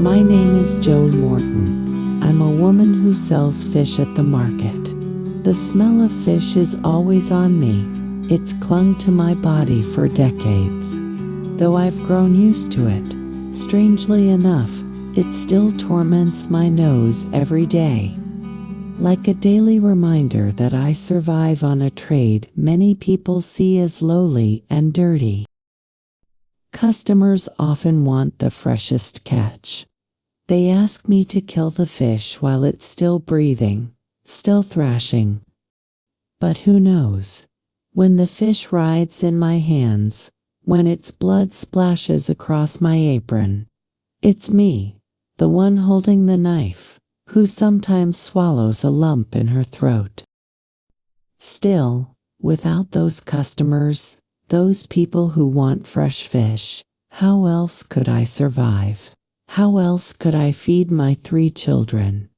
My name is Joan Morton. I'm a woman who sells fish at the market. The smell of fish is always on me. It's clung to my body for decades. Though I've grown used to it, strangely enough, it still torments my nose every day. Like a daily reminder that I survive on a trade many people see as lowly and dirty. Customers often want the freshest catch. They ask me to kill the fish while it's still breathing, still thrashing. But who knows? When the fish rides in my hands, when its blood splashes across my apron, it's me, the one holding the knife, who sometimes swallows a lump in her throat. Still, without those customers, those people who want fresh fish, how else could I survive? How else could I feed my 3 children?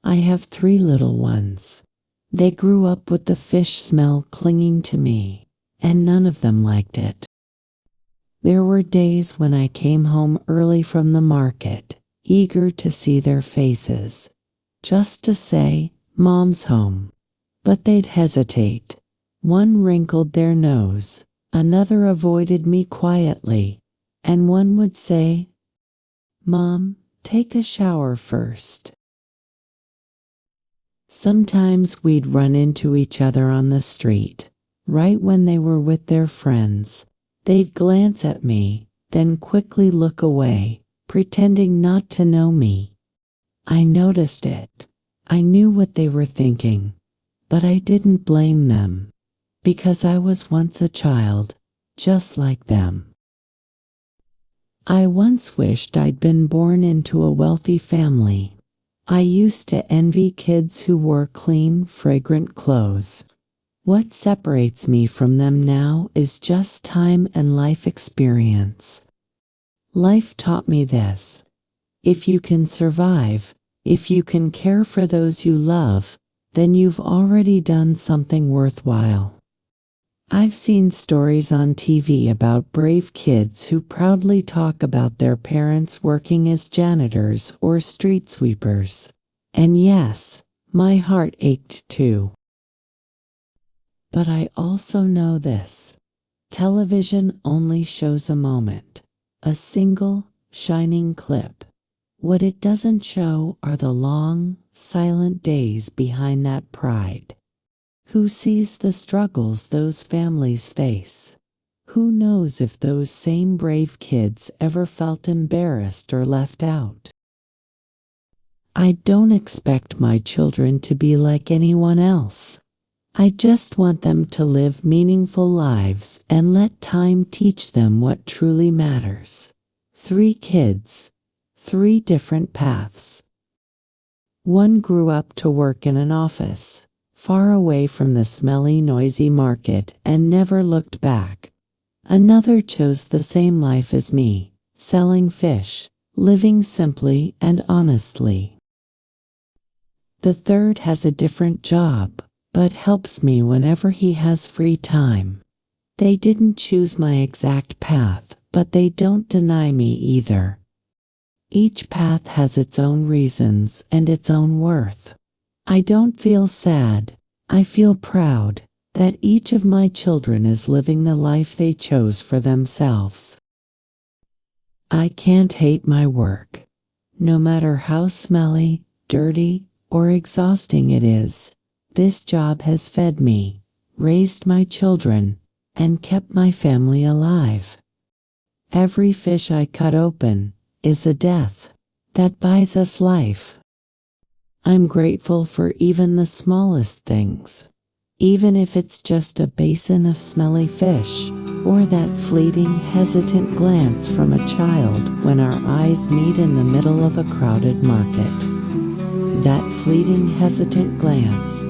I have 3 little ones. They grew up with the fish smell clinging to me, and none of them liked it. There were days when I came home early from the market, eager to see their faces, just to say, "Mom's home." But they'd hesitate. One wrinkled their nose, another avoided me quietly, and one would say, "Mom, take a shower first." Sometimes we'd run into each other on the street, right when they were with their friends. They'd glance at me, then quickly look away, pretending not to know me. I noticed it. I knew what they were thinking, but I didn't blame them, because I was once a child, just like them. I once wished I'd been born into a wealthy family. I used to envy kids who wore clean, fragrant clothes. What separates me from them now is just time and life experience. Life taught me this. If you can survive, if you can care for those you love, then you've already done something worthwhile. I've seen stories on TV about brave kids who proudly talk about their parents working as janitors or street sweepers. And yes, my heart ached too. But I also know this. Television only shows a moment, a single, shining clip. What it doesn't show are the long, silent days behind that pride. Who sees the struggles those families face? Who knows if those same brave kids ever felt embarrassed or left out? I don't expect my children to be like anyone else. I just want them to live meaningful lives and let time teach them what truly matters. 3 kids, 3 different paths. One grew up to work in an office, far away from the smelly, noisy market, and never looked back. Another chose the same life as me, selling fish, living simply and honestly. The third has a different job, but helps me whenever he has free time. They didn't choose my exact path, but they don't deny me either. Each path has its own reasons and its own worth. I don't feel sad, I feel proud that each of my children is living the life they chose for themselves. I can't hate my work. No matter how smelly, dirty, or exhausting it is, this job has fed me, raised my children, and kept my family alive. Every fish I cut open is a death that buys us life. I'm grateful for even the smallest things, even if it's just a basin of smelly fish, or that fleeting, hesitant glance from a child when our eyes meet in the middle of a crowded market. That fleeting, hesitant glance